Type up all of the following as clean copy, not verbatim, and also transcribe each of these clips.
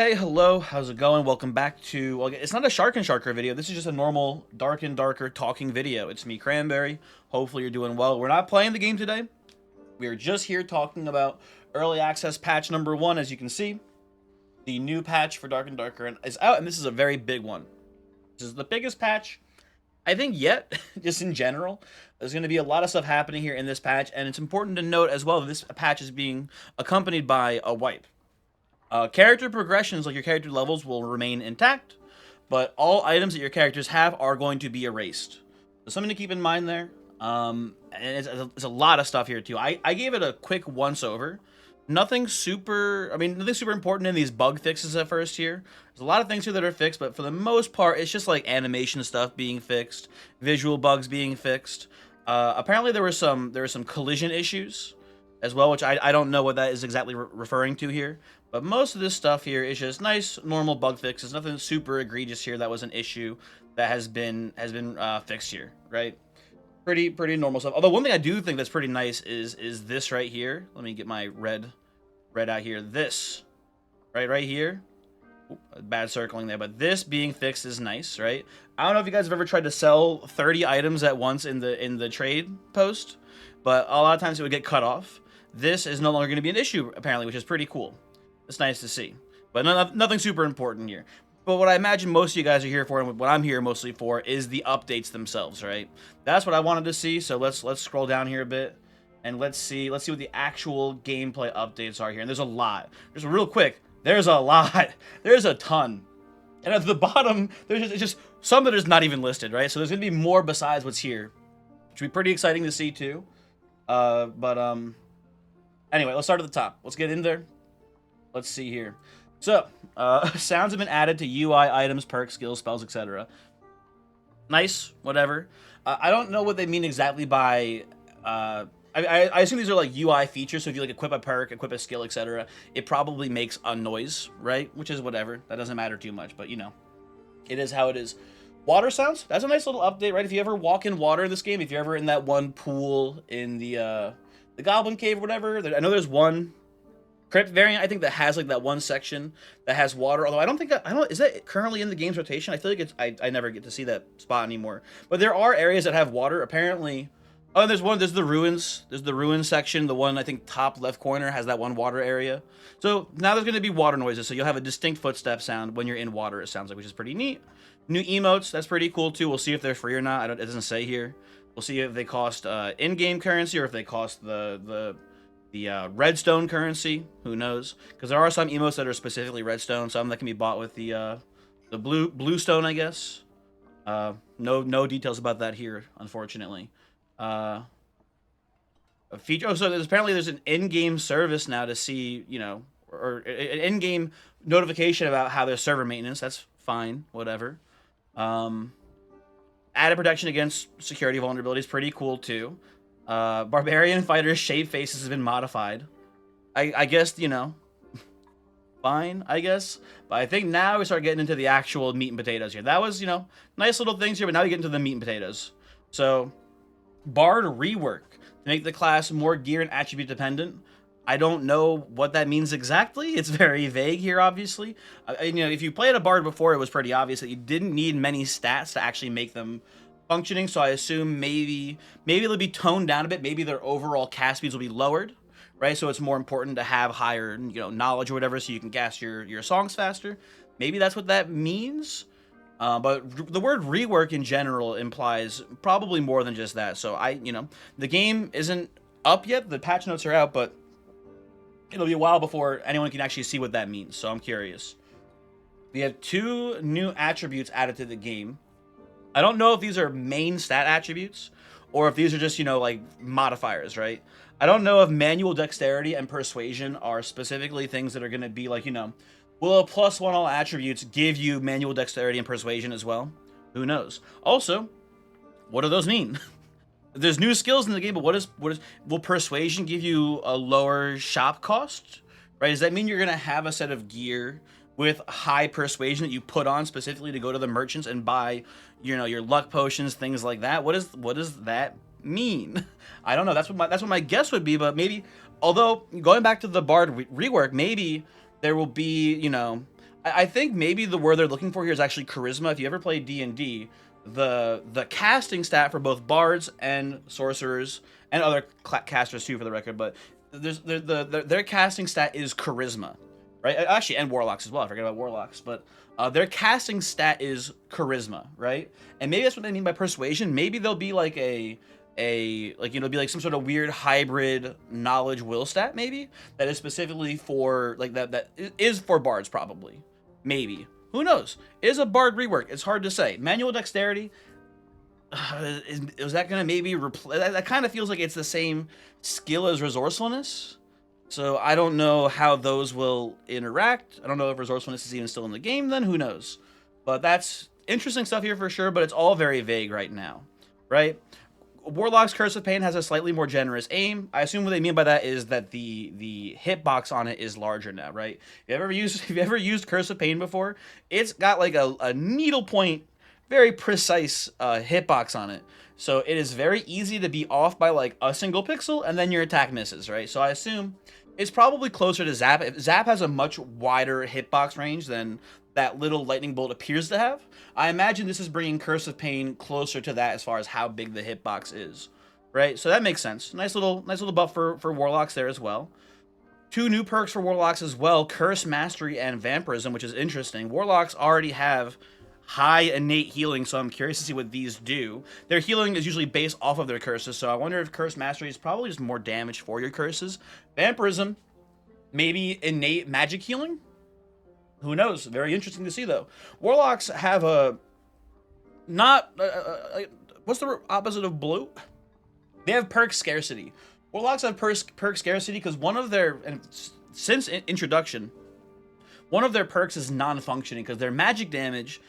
Hey, hello, how's it going? Welcome back to, well, it's not a Shark and Sharker video. This is just a normal Dark and Darker talking video. It's me, Cranberry. Hopefully you're doing well. We're not playing the game today. We are just here talking about early access patch number 1. As you can see, the new patch for Dark and Darker is out, and this is a very big one. This is the biggest patch, I think, yet, just in general. There's going to be a lot of stuff happening here in this patch, and it's important to note as well that this patch is being accompanied by a wipe. Character progressions, like your character levels, will remain intact, but all items that your characters have are going to be erased. So something to keep in mind there. And it's a lot of stuff here too. I gave it a quick once over. Nothing super important in these bug fixes at first here. There's a lot of things here that are fixed, but for the most part, it's just like animation stuff being fixed, visual bugs being fixed. Apparently there were some collision issues as well, which I don't know what that is exactly referring to here. But most of this stuff here is just nice, normal bug fixes. Nothing super egregious here that was an issue that has been fixed here, right? Pretty normal stuff. Although one thing I do think that's pretty nice is this right here. Let me get my red out here. This right here. Oop, bad circling there, but this being fixed is nice, right? I don't know if you guys have ever tried to sell 30 items at once in the trade post, but a lot of times it would get cut off. This is no longer going to be an issue apparently, which is pretty cool. It's nice to see, but nothing super important here. But what I imagine most of you guys are here for, and what I'm here mostly for, is the updates themselves, right? That's what I wanted to see. So let's scroll down here a bit, and let's see what the actual gameplay updates are here. And there's a lot. Just real quick, there's a lot. There's a ton. And at the bottom, there's just some that is not even listed, right? So there's gonna be more besides what's here, which would be pretty exciting to see too. Anyway, let's start at the top. Let's get in there. Let's see here. So, sounds have been added to UI, items, perks, skills, spells, etc. Nice, whatever. I don't know what they mean exactly by... I assume these are like UI features, so if you like equip a perk, equip a skill, etc., it probably makes a noise, right? Which is whatever. That doesn't matter too much, but you know. It is how it is. Water sounds, that's a nice little update, right? If you ever walk in water in this game, if you're ever in that one pool in the Goblin Cave or whatever, I know there's one crypt variant, I think, that has like that one section that has water. Although I don't think is that currently in the game's rotation? I feel like it's I never get to see that spot anymore. But there are areas that have water apparently. Oh, and there's the ruins. There's the ruins section. The one, I think, top left corner has that one water area. So now there's going to be water noises. So you'll have a distinct footstep sound when you're in water, it sounds like, which is pretty neat. New emotes, that's pretty cool too. We'll see if they're free or not. It doesn't say here. We'll see if they cost in-game currency or if they cost the redstone currency. Who knows? Because there are some emotes that are specifically redstone. Some that can be bought with the blue stone, I guess. No details about that here, unfortunately. A feature. Oh, so there's an in-game service now to see, you know, or an in-game notification about how there's server maintenance. That's fine, whatever. Added protection against security vulnerabilities, pretty cool too. Barbarian fighters' shape faces have been modified. I guess, you know, fine, I guess. But I think now we start getting into the actual meat and potatoes here. That was, you know, nice little things here, but now we get into the meat and potatoes. So, Bard rework to make the class more gear and attribute dependent. I don't know what that means exactly. It's very vague here, obviously. You know, if you played a Bard before, it was pretty obvious that you didn't need many stats to actually make them functioning. So I assume maybe they'll be toned down a bit. Maybe their overall cast speeds will be lowered, right? So it's more important to have higher, you know, knowledge or whatever, so you can cast your songs faster. Maybe that's what that means. But the word rework in general implies probably more than just that. So you know, the game isn't up yet. The patch notes are out, but it'll be a while before anyone can actually see what that means. So I'm curious. We have 2 new attributes added to the game. I don't know if these are main stat attributes or if these are just, you know, like modifiers, right? I don't know if manual dexterity and persuasion are specifically things that are going to be like, you know, will a +1 all attributes give you manual dexterity and persuasion as well? Who knows? Also, what do those mean? There's new skills in the game, but will persuasion give you a lower shop cost? Right? Does that mean you're going to have a set of gear with high persuasion that you put on specifically to go to the merchants and buy, you know, your luck potions, things like that? What does that mean? I don't know. That's what my guess would be, but maybe, although going back to the Bard rework, maybe there will be, you know, I think maybe the word they're looking for here is actually charisma. If you ever played D&D, the casting stat for both bards and sorcerers and other casters too, for the record, but their casting stat is charisma, right? Actually, and warlocks as well. I forget about warlocks, but their casting stat is charisma, right? And maybe that's what they mean by persuasion. Maybe they'll be like like, you know, be like some sort of weird hybrid knowledge will stat, maybe that is specifically for like that is for bards, probably. Maybe. Who knows? Is a bard rework? It's hard to say. Manual dexterity. Is that gonna maybe replace? That kind of feels like it's the same skill as resourcefulness. So I don't know how those will interact. I don't know if resourcefulness is even still in the game. Then who knows? But that's interesting stuff here for sure. But it's all very vague right now, right? Warlock's Curse of Pain has a slightly more generous aim. I assume what they mean by that is that the hitbox on it is larger now, right? If you ever used Curse of Pain before, it's got like a needle point, very precise hitbox on it. So it is very easy to be off by like a single pixel, and then your attack misses, right? So I assume it's probably closer to Zap. Zap has a much wider hitbox range than that little lightning bolt appears to have. I imagine this is bringing Curse of Pain closer to that as far as how big the hitbox is, right? So that makes sense. Nice little buff for warlocks there as well. Two new perks for warlocks as well: Curse Mastery and Vampirism, which is interesting. Warlocks already have high innate healing, so I'm curious to see what these do. Their healing is usually based off of their curses, so I wonder if Curse Mastery is probably just more damage for your curses. Vampirism, maybe innate magic healing. Who knows? Very interesting to see, though. Warlocks have a not what's the opposite of blue? They have perk scarcity. Warlocks have perk scarcity because one of their, and since introduction, one of their perks is non-functioning because their magic damage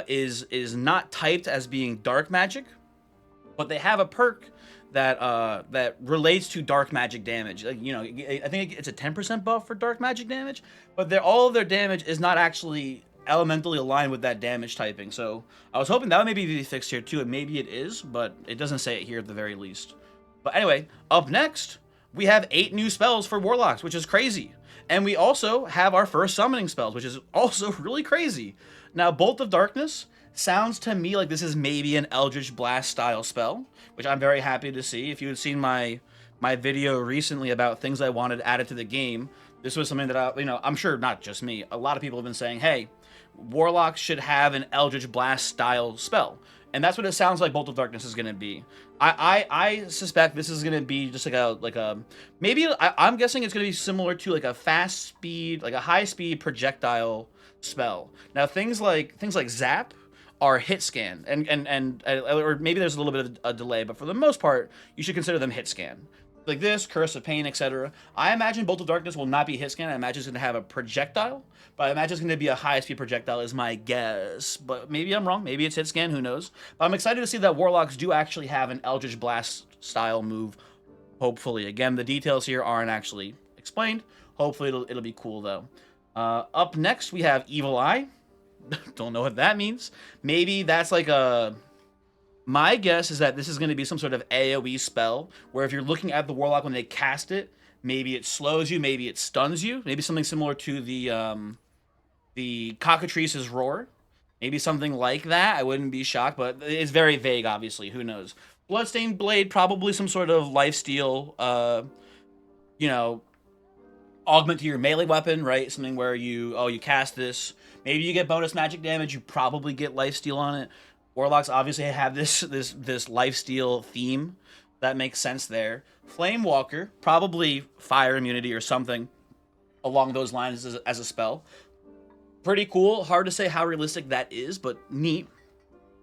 is not typed as being dark magic, but they have a perk that relates to dark magic damage. Like, you know, I think it's a 10% buff for dark magic damage, but all of their damage is not actually elementally aligned with that damage typing. So I was hoping that would maybe be fixed here too, and maybe it is, but it doesn't say it here at the very least. But anyway, up next, we have 8 new spells for Warlocks, which is crazy. And we also have our first summoning spells, which is also really crazy. Now, Bolt of Darkness sounds to me like this is maybe an Eldritch Blast style spell, which I'm very happy to see. If you had seen my video recently about things I wanted added to the game, this was something that I'm sure not just me, a lot of people have been saying, hey, Warlocks should have an Eldritch Blast style spell. And that's what it sounds like Bolt of Darkness is going to be. I suspect this is going to be just I'm guessing it's going to be similar to like a fast speed, like a high speed projectile spell. Now things like Zap are hit scan, or maybe there's a little bit of a delay, but for the most part, you should consider them hit scan. Like this, Curse of Pain, etc. I imagine Bolt of Darkness will not be hit scan. I imagine it's going to have a projectile, but I imagine it's going to be a high-speed projectile is my guess. But maybe I'm wrong. Maybe it's hit scan. Who knows? But I'm excited to see that Warlocks do actually have an Eldritch Blast style move, hopefully. Again, the details here aren't actually explained. Hopefully it'll be cool, though. Up next, we have Evil Eye. Don't know what that means. Maybe that's like a... My guess is that this is going to be some sort of AoE spell, where if you're looking at the Warlock when they cast it, maybe it slows you, maybe it stuns you, maybe something similar to the Cockatrice's Roar. Maybe something like that. I wouldn't be shocked, but it's very vague, obviously. Who knows? Bloodstained Blade, probably some sort of lifesteal, augment to your melee weapon, right? Something where you cast this. Maybe you get bonus magic damage. You probably get lifesteal on it. Warlocks obviously have this lifesteal theme. That makes sense there. Flamewalker, probably fire immunity or something along those lines as a spell. Pretty cool. Hard to say how realistic that is, but neat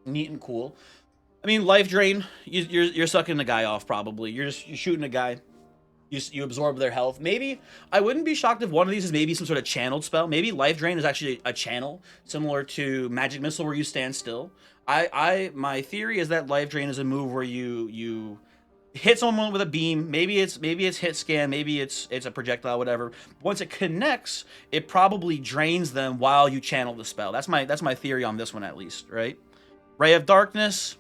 and cool. I mean, life drain. You're sucking the guy off probably. You're shooting a guy. You absorb their health. Maybe I wouldn't be shocked if one of these is maybe some sort of channeled spell. Maybe life drain is actually a channel similar to magic missile where you stand still. My theory is that life drain is a move where you hit someone with a beam. Maybe it's hit scan. Maybe it's a projectile, whatever. Once it connects, it probably drains them while you channel the spell. That's my theory on this one at least, right? Ray of Darkness.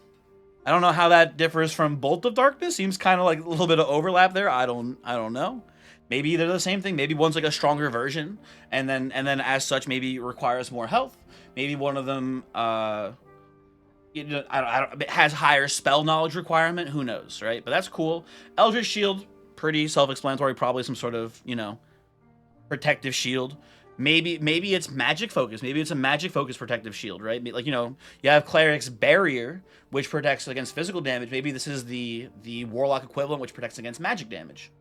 I don't know how that differs from Bolt of Darkness. Seems kind of like a little bit of overlap there. I don't know. Maybe they're the same thing. Maybe one's like a stronger version, and then as such maybe requires more health. Maybe one of them you know, has higher spell knowledge requirement. Who knows, right? But that's cool. Eldritch Shield, pretty self-explanatory. Probably some sort of, you know, protective shield. Maybe it's magic focus. Maybe it's a magic focus protective shield, right? Like, you know, you have Cleric's Barrier, which protects against physical damage. Maybe this is the Warlock equivalent, which protects against magic damage.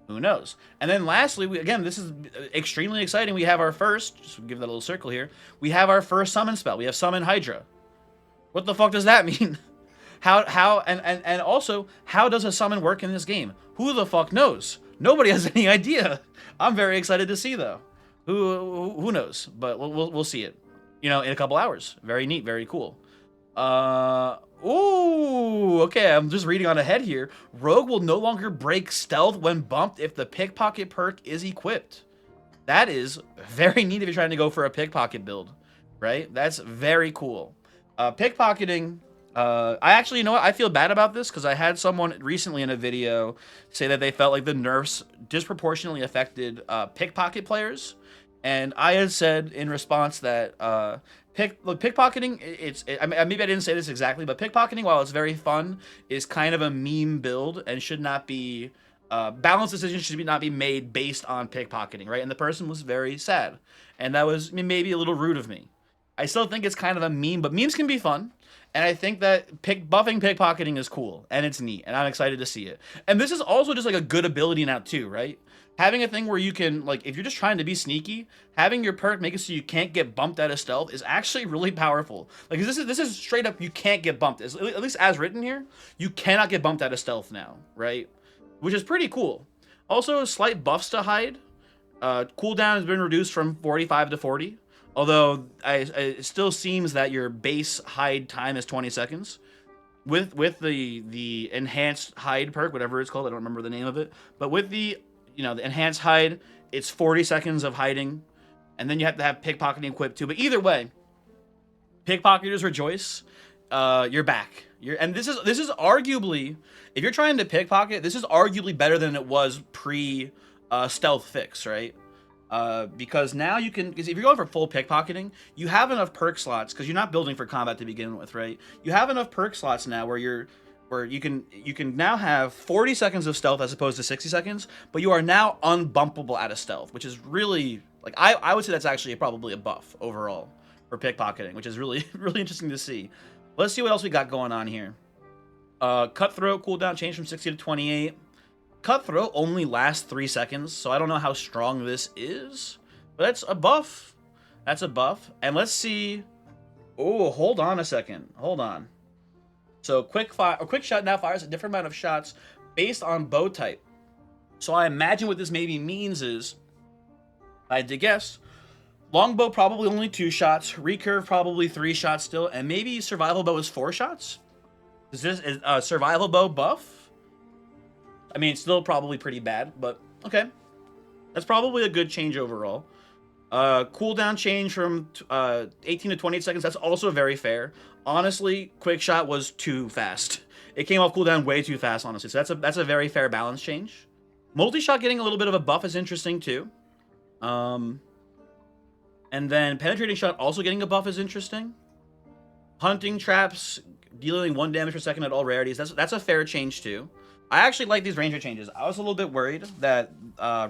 Who knows? And then lastly, again, this is extremely exciting. We have our first, just give that a little circle here. We have our first summon spell. We have Summon Hydra. What the fuck does that mean? And also, how does a summon work in this game? Who the fuck knows? Nobody has any idea. I'm very excited to see though. Who knows? But we'll see it. You know, in a couple hours. Very neat, very cool. Ooh, okay, I'm just reading on ahead here. Rogue will no longer break stealth when bumped if the pickpocket perk is equipped. That is very neat if you're trying to go for a pickpocket build, right? That's very cool. Pickpocketing, I actually, you know what? I feel bad about this because I had someone recently in a video say that they felt like the nerfs disproportionately affected pickpocket players. And I had said in response that pickpocketing, I mean, maybe I didn't say this exactly, but pickpocketing, while it's very fun, is kind of a meme build and should not be, balanced decisions should not be made based on pickpocketing, right? And the person was very sad. And that was maybe a little rude of me. I still think it's kind of a meme, but memes can be fun. And I think that buffing pickpocketing is cool, and it's neat, and I'm excited to see it. And this is also just like a good ability now too, right? Having a thing where you can, like, if you're just trying to be sneaky, having your perk make it so you can't get bumped out of stealth is actually really powerful. Like, this is straight up, you can't get bumped. At least as written here, you cannot get bumped out of stealth now, right? Which is pretty cool. Also, slight buffs to hide. Cooldown has been reduced from 45 to 40. Although, it still seems that your base hide time is 20 seconds. With the enhanced hide perk, whatever it's called, I don't remember the name of it. But with the, you know, the enhanced hide, it's 40 seconds of hiding. And then you have to have pickpocketing equipped too. But either way, pickpocketers rejoice. You're back. And this is arguably, if you're trying to pickpocket, this is arguably better than it was pre stealth fix, right? Because now you can, because if you're going for full pickpocketing, you have enough perk slots, because you're not building for combat to begin with, right? You have enough perk slots now where you can now have 40 seconds of stealth as opposed to 60 seconds, but you are now unbumpable out of stealth, which is really, like, I would say that's actually probably a buff overall for pickpocketing, which is really, really interesting to see. Let's see what else we got going on here. Cutthroat cooldown changed from 60 to 28. Cutthroat only lasts 3 seconds, so I don't know how strong this is, but that's a buff. That's a buff. And let's see. Oh, hold on a second. Hold on. So quick shot now fires a different amount of shots based on bow type. So I imagine what this maybe means is, I had to guess, longbow probably only 2 shots, recurve probably 3 shots still, and maybe survival bow is 4 shots. Is this a survival bow buff? I mean, it's still probably pretty bad, but okay. That's probably a good change overall. Cooldown change from 18 to 28 seconds. That's also very fair. Honestly, quick shot was too fast. It came off cooldown way too fast, honestly. So that's a very fair balance change. Multi-shot getting a little bit of a buff is interesting too. And then penetrating shot also getting a buff is interesting. Hunting traps dealing 1 damage per second at all rarities. That's a fair change too. I actually like these ranger changes. I was a little bit worried that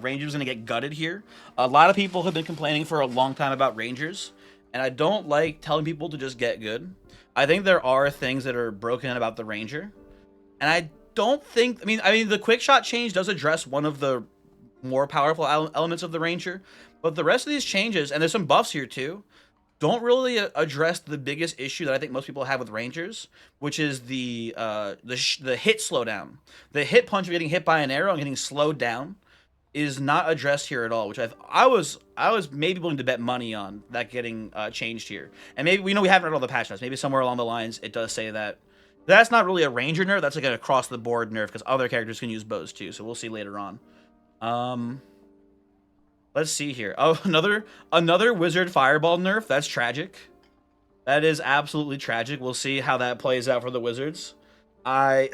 ranger was going to get gutted here. A lot of people have been complaining for a long time about rangers, and I don't like telling people to just get good. I think there are things that are broken about the ranger, and I don't think, I mean the quick shot change does address one of the more powerful elements of the ranger, but the rest of these changes, and there's some buffs here too, don't really address the biggest issue that I think most people have with rangers, which is the hit slowdown. The hit punch of getting hit by an arrow and getting slowed down is not addressed here at all, which I was maybe willing to bet money on that getting changed here. And maybe, we know we haven't read all the patch notes. Maybe somewhere along the lines it does say that. That's not really a ranger nerf. That's like an across the board nerf because other characters can use bows too. So we'll see later on. Let's see here. Oh, another wizard fireball nerf. That's tragic. That is absolutely tragic. We'll see how that plays out for the wizards. I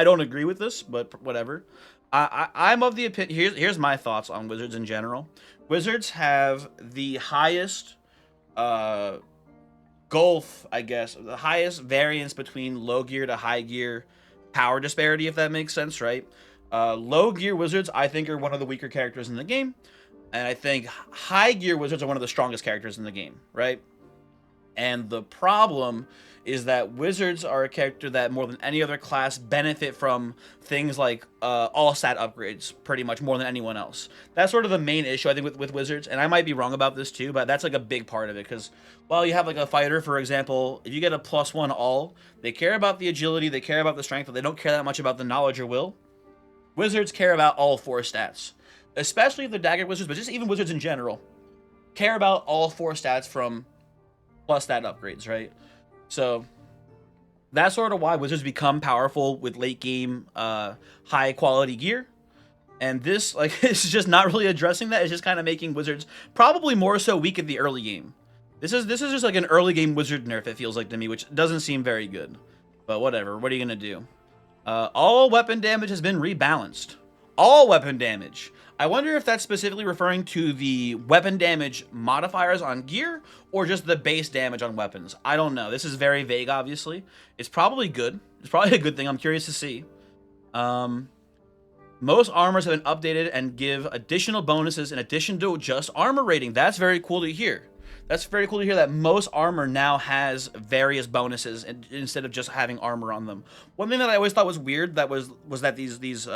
don't agree with this, but whatever. I'm of the opinion. Here's my thoughts on Wizards in general. Wizards have the highest uh, gulf, I guess, the highest variance between low gear to high gear power disparity, if that makes sense, right? Low gear Wizards, I think, are one of the weaker characters in the game, and I think high gear Wizards are one of the strongest characters in the game, right? And the problem is that Wizards are a character that more than any other class benefit from things like all stat upgrades pretty much more than anyone else. That's sort of the main issue I think with Wizards, and I might be wrong about this too, but that's like a big part of it because while you have like a fighter, for example, if you get a +1 all, they care about the agility, they care about the strength, but they don't care that much about the knowledge or will. Wizards care about all 4 stats, especially the Dagger Wizards, but just even Wizards in general care about all 4 stats from plus stat upgrades, right? So that's sort of why Wizards become powerful with late game, high quality gear. And this, like, it's just not really addressing that. It's just kind of making Wizards probably more so weak in the early game. This is just like an early game Wizard nerf, it feels like to me, which doesn't seem very good. But whatever. What are you gonna do? All weapon damage has been rebalanced. All weapon damage. I wonder if that's specifically referring to the weapon damage modifiers on gear or just the base damage on weapons. I don't know. This is very vague, obviously. It's probably good. It's probably a good thing. I'm curious to see. Most armors have been updated and give additional bonuses in addition to just armor rating. That's very cool to hear. That's very cool to hear that most armor now has various bonuses instead of just having armor on them. One thing that I always thought was weird that was that these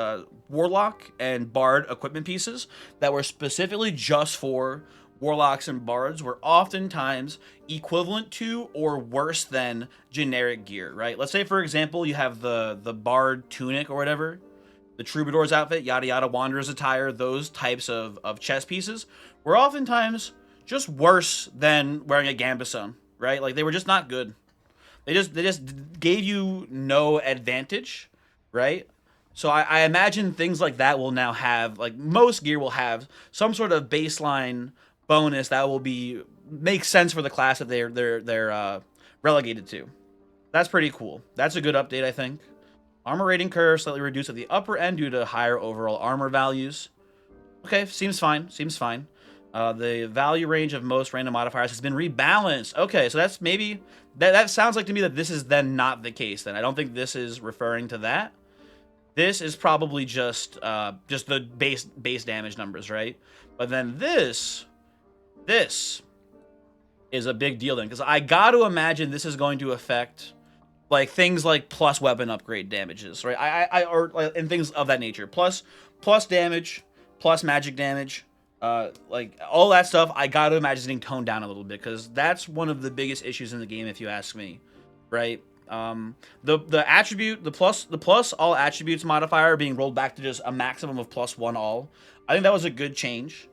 Warlock and Bard equipment pieces that were specifically just for Warlocks and Bards were oftentimes equivalent to or worse than generic gear, right? Let's say, for example, you have the Bard tunic or whatever, the Troubadour's outfit, yada yada, Wanderer's attire, those types of chest pieces were oftentimes just worse than wearing a Gambesson, right? Like they were just not good. They just gave you no advantage, right? So I imagine things like that will now have, like most gear will have some sort of baseline bonus that will be make sense for the class that they're relegated to. That's pretty cool. That's a good update, I think. Armor rating curve slightly reduced at the upper end due to higher overall armor values. Okay, seems fine. Seems fine. The value range of most random modifiers has been rebalanced. Okay, so that's maybe that sounds like to me that this is then not the case. Then I don't think this is referring to that. This is probably just the base damage numbers, right? But then this is a big deal then, because I got to imagine this is going to affect like things like plus weapon upgrade damages, right? And things of that nature. Plus damage, plus magic damage. Like all that stuff, I gotta imagine getting toned down a little bit because that's one of the biggest issues in the game, if you ask me, right? The attribute, the plus all attributes modifier being rolled back to just a maximum of +1 all. I think that was a good change.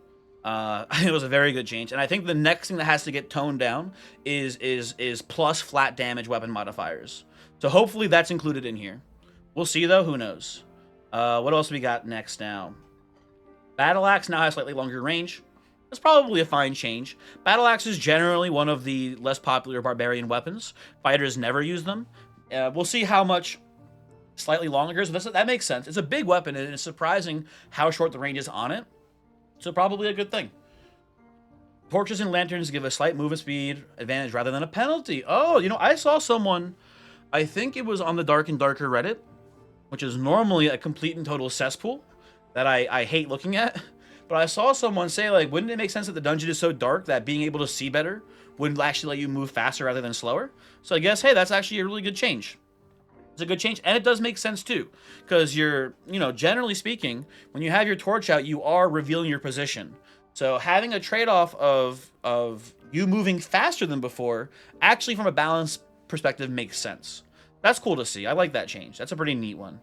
I think it was a very good change, and I think the next thing that has to get toned down is plus flat damage weapon modifiers. So hopefully that's included in here. We'll see though. Who knows? What else we got next now? Battle Axe now has slightly longer range. That's probably a fine change. Battle Axe is generally one of the less popular barbarian weapons. Fighters never use them. We'll see how much slightly longer. So that makes sense. It's a big weapon, and it's surprising how short the range is on it. So probably a good thing. Torches and lanterns give a slight movement speed advantage rather than a penalty. Oh, you know, I saw someone, I think it was on the Dark and Darker Reddit, which is normally a complete and total cesspool that I hate looking at. But I saw someone say, like, wouldn't it make sense that the dungeon is so dark that being able to see better would actually let you move faster rather than slower? So I guess, hey, that's actually a really good change. It's a good change, and it does make sense too, because you're, you know, generally speaking, when you have your torch out, you are revealing your position. So having a trade-off of you moving faster than before, actually from a balance perspective, makes sense. That's cool to see. I like that change. That's a pretty neat one.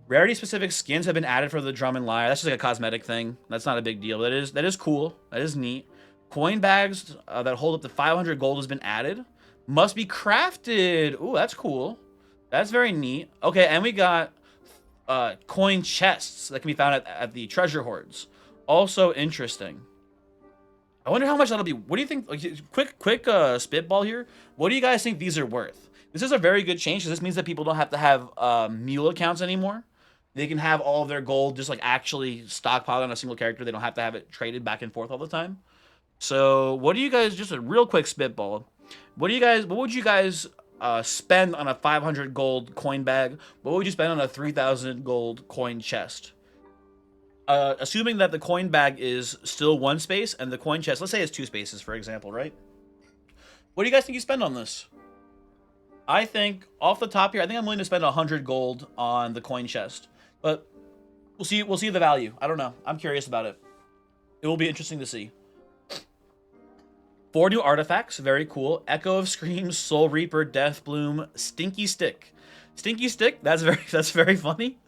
Rarity-specific skins have been added for the drum and lyre. That's just like a cosmetic thing. That's not a big deal. That is cool. That is neat. Coin bags that hold up to 500 gold has been added. Must be crafted. Ooh, that's cool. That's very neat. Okay, and we got coin chests that can be found at the treasure hoards. Also interesting. I wonder how much that'll be. What do you think? Like, quick spitball here. What do you guys think these are worth? This is a very good change because this means that people don't have to have mule accounts anymore. They can have all of their gold just like actually stockpiled on a single character. They don't have to have it traded back and forth all the time. So, what do you guys? Just a real quick spitball. What do you guys? What would you guys spend on a 500 gold coin bag? What would you spend on a 3,000 gold coin chest? Assuming that the coin bag is still one space and the coin chest, let's say it's two spaces, for example, right? What do you guys think you spend on this? I think off the top here, I think I'm willing to spend 100 gold on the coin chest, but we'll see. We'll see the value. I don't know. I'm curious about it. It will be interesting to see. 4 new artifacts, very cool. Echo of Screams, Soul Reaper, Death Bloom, Stinky Stick. Stinky Stick, that's very funny.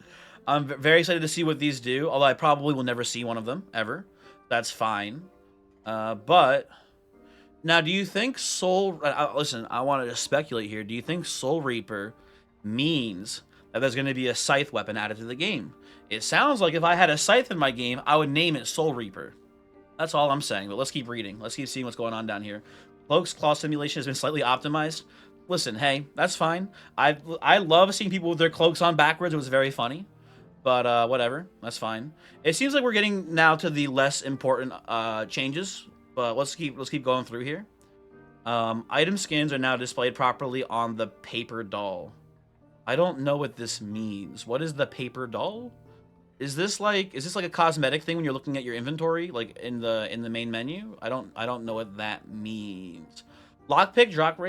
I'm very excited to see what these do, although I probably will never see one of them, ever. That's fine. But, now do you think Soul... listen, I wanted to speculate here. Do you think Soul Reaper means that there's going to be a scythe weapon added to the game? It sounds like if I had a scythe in my game, I would name it Soul Reaper. That's all I'm saying, but let's keep reading. Let's keep seeing what's going on down here. Cloak's claw simulation has been slightly optimized. Listen, hey, that's fine. I love seeing people with their cloaks on backwards. It was very funny. But whatever, that's fine. It seems like we're getting now to the less important changes, but let's keep going through here. Item skins are now displayed properly on the paper doll. I don't know what this means. What is the paper doll? Is this like a cosmetic thing when you're looking at your inventory, like in the main menu? I don't know what that means. Lockpick drop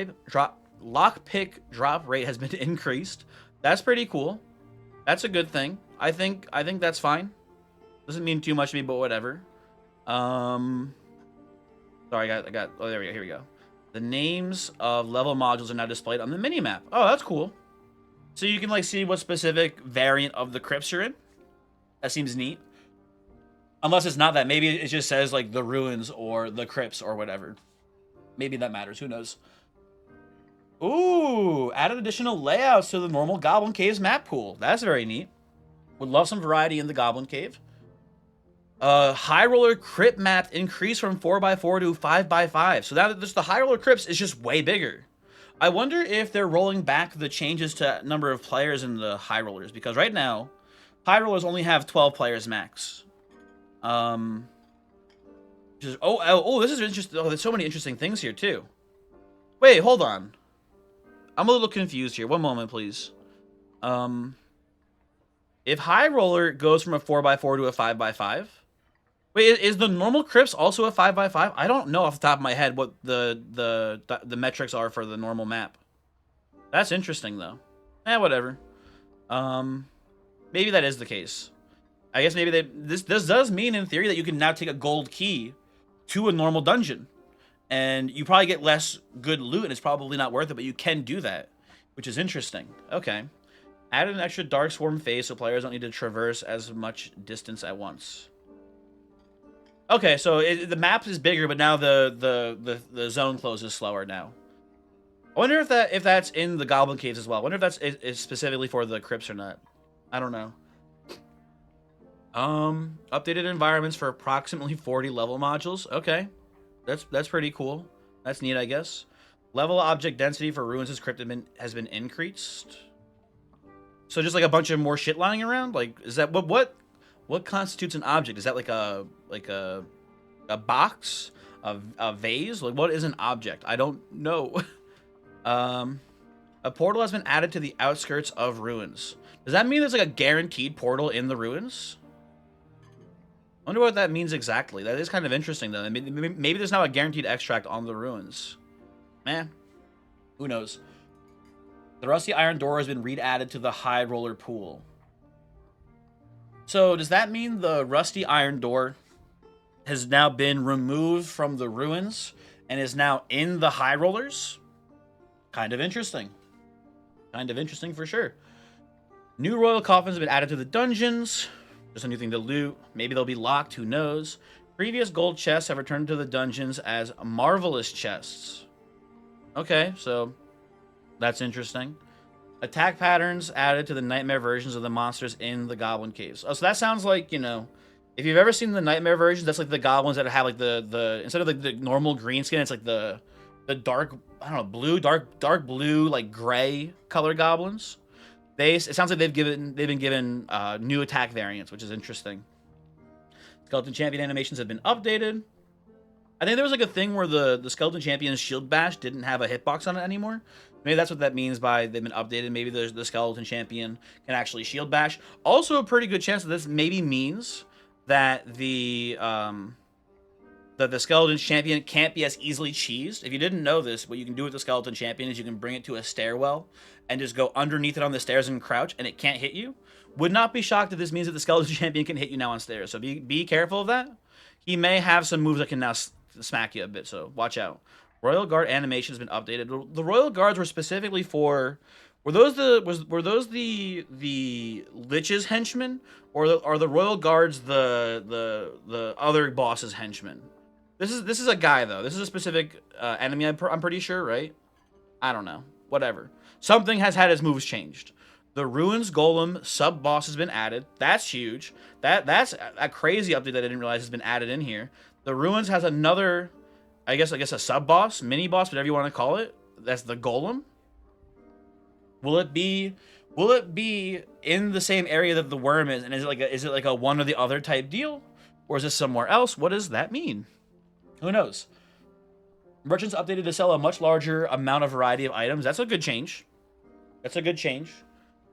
rate has been increased. That's pretty cool. That's a good thing. I think that's fine. Doesn't mean too much to me, but whatever. Sorry, I got. Oh, there we go. Here we go. The names of level modules are now displayed on the mini map. Oh, that's cool. So you can like see what specific variant of the crypts you're in. That seems neat. Unless it's not that. Maybe it just says like the ruins or the crypts or whatever. Maybe that matters. Who knows? Ooh, added additional layouts to the normal Goblin Caves map pool. That's very neat. Would love some variety in the Goblin Cave. High Roller Crypt map increased from 4x4 to 5x5. So now the High Roller Crypts is just way bigger. I wonder if they're rolling back the changes to number of players in the High Rollers. Because right now, High Rollers only have 12 players max. This is interesting. Oh, there's so many interesting things here too. Wait, hold on. I'm a little confused here. One moment, please. If High Roller goes from a 4x4 to a 5x5, wait, is the normal crypts also a 5x5? I don't know off the top of my head what the metrics are for the normal map. That's interesting though. Whatever. Maybe that is the case. I guess maybe this does mean in theory that you can now take a gold key to a normal dungeon. And you probably get less good loot and it's probably not worth it, but you can do that, which is interesting. Okay. Added an extra Dark Swarm phase so players don't need to traverse as much distance at once. Okay, so the map is bigger, but now the zone closes slower now. I wonder if that's in the Goblin Caves as well. I wonder if that's is specifically for the crypts or not. I don't know. Updated environments for approximately 40 level modules. Okay. That's pretty cool. That's neat, I guess. Level object density for ruins' crypt has been increased. So just like a bunch of more shit lying around? Like, is that what constitutes an object? Is that like a box? A vase? Like, what is an object? I don't know. A portal has been added to the outskirts of ruins. Does that mean there's like a guaranteed portal in the ruins? I wonder what that means exactly. That is kind of interesting, though. Maybe there's now a guaranteed extract on the ruins. Man, who knows? The Rusty Iron Door has been re-added to the High Roller pool. So, does that mean the Rusty Iron Door has now been removed from the ruins and is now in the High Rollers? Kind of interesting. Kind of interesting for sure. New Royal Coffins have been added to the dungeons. Just a new thing to loot. Maybe they'll be locked, who knows. Previous gold chests have returned to the dungeons as Marvelous chests. Okay, so that's interesting. Attack patterns added to the nightmare versions of the monsters in the Goblin Caves. Oh, so that sounds like, you know, if you've ever seen the nightmare versions, that's like the goblins that have like the instead of like the normal green skin, it's like the dark, I don't know, blue, dark blue, like gray color goblins. it sounds like they've been given new attack variants, which is interesting. Skeleton Champion animations have been updated. I think there was like a thing where the Skeleton Champion's Shield Bash didn't have a hitbox on it anymore. Maybe that's what that means by they've been updated. Maybe the Skeleton Champion can actually Shield Bash. Also, a pretty good chance that this maybe means that the Skeleton Champion can't be as easily cheesed. If you didn't know this, what you can do with the Skeleton Champion is you can bring it to a stairwell and just go underneath it on the stairs and crouch, and it can't hit you. Would not be shocked if this means that the Skeleton Champion can hit you now on stairs. So be careful of that. He may have some moves that can now smack you a bit, so watch out. Royal Guard animation has been updated. The Royal Guards were specifically for... Were those the Lich's henchmen, or are the Royal Guards the other boss's henchmen? This is a guy though. This is a specific enemy. I'm pretty sure, right? I don't know. Whatever. Something has had his moves changed. The Ruins Golem sub boss has been added. That's huge. That's a crazy update that I didn't realize has been added in here. The Ruins has another, I guess a sub boss, mini boss, whatever you want to call it. That's the Golem. Will it be in the same area that the worm is? And is it like a one or the other type deal? Or is this somewhere else? What does that mean? Who knows? Merchants updated to sell a much larger amount of variety of items. That's a good change. That's a good change.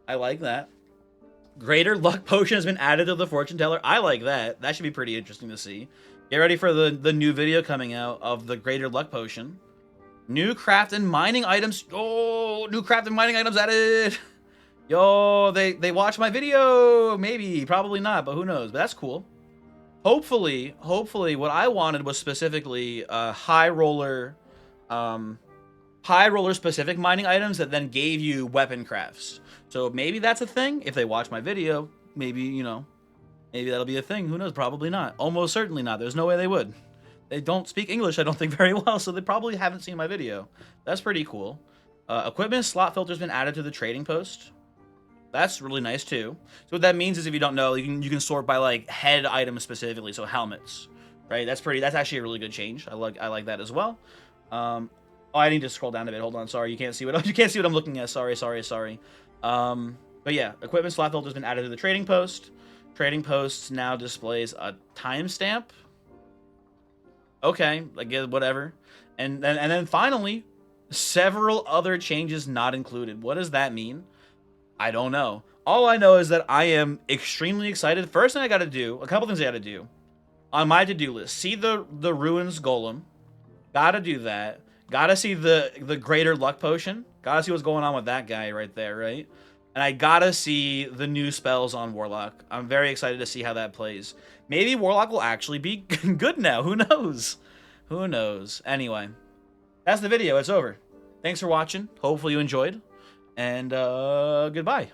I like that. Greater luck potion has been added to the fortune teller. I like that. That should be pretty interesting to see. Get ready for the new video coming out of the greater luck potion. New craft and mining items. Oh, new craft and mining items added. Yo, they watched my video. Maybe, probably not, but who knows? But that's cool. Hopefully, what I wanted was specifically high roller specific mining items that then gave you weapon crafts. So maybe that's a thing. If they watch my video, maybe, you know, maybe that'll be a thing. Who knows? Probably not. Almost certainly not. There's no way they would. They don't speak English, I don't think, very well, so they probably haven't seen my video. That's pretty cool. Equipment slot filter's been added to the trading post. That's really nice too. So what that means is, if you don't know, you can sort by like head items specifically, so helmets, right? That's actually a really good change. I like that as well. Oh, I need to scroll down a bit. Hold on, sorry, you can't see what I'm looking at. Sorry. But yeah, equipment slot filter's been added to the trading post. Trading post now displays a timestamp. Okay, I guess whatever. And then finally, several other changes not included. What does that mean? I don't know. All I know is that I am extremely excited. First thing I gotta do, a couple things I gotta do on my to-do list. See the Ruins Golem. Gotta do that. Gotta see the Greater Luck Potion. Gotta see what's going on with that guy right there, right? And I gotta see the new spells on Warlock. I'm very excited to see how that plays. Maybe Warlock will actually be good now. Who knows? Who knows? Anyway, that's the video. It's over. Thanks for watching. Hopefully you enjoyed. And goodbye.